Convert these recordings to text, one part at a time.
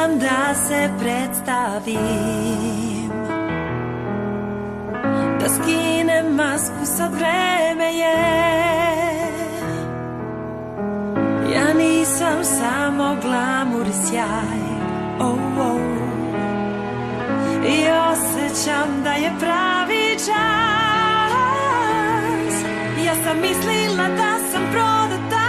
sam da se predstavim, da skinem masku, sad vreme je. Ja nisam samo glamur i sjaj, oh, oh. I osjećam da je pravi čas. Ja sam mislila da sam prodata,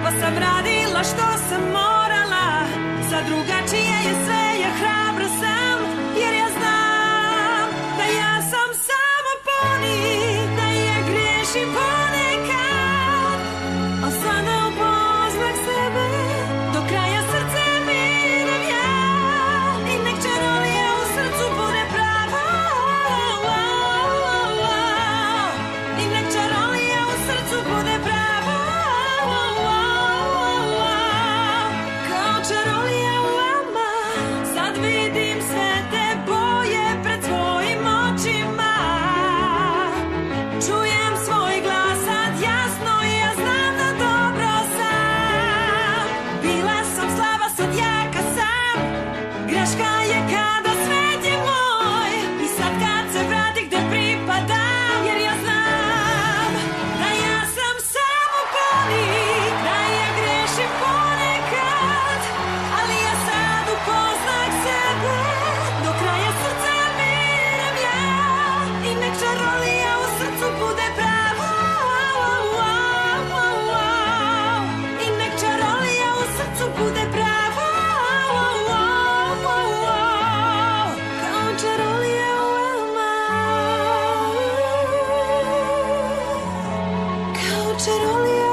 pa sam radila što sam morala. Sad drugačije je sve, ja hrabra sam, jer ja znam da ja sam samo poni, da ja griješim ponekad, al stvarno upoznam sebe, do kraja srce biram ja. I nek čarolija u srcu bude prava, i nek čarolija u srcu bude prava, kao čarolija u vama. Sad vidim sve te boje pred svojim očima, čujem svoj glas sad jasno i ja znam da dobro sam. Bila sam slaba, sad jaka sam, greška je kada svet je moj. I sad kad se vrati gde pripadam, jer ja znam da ja sam samo poni, da ja grešim ponekad, ali ja sad upoznam sebe, do kraja srca biram ja. I nek čarolija u srcu bude prava, i nek čarolija u srcu bude prava, kao čarolija u vama, kao čarolija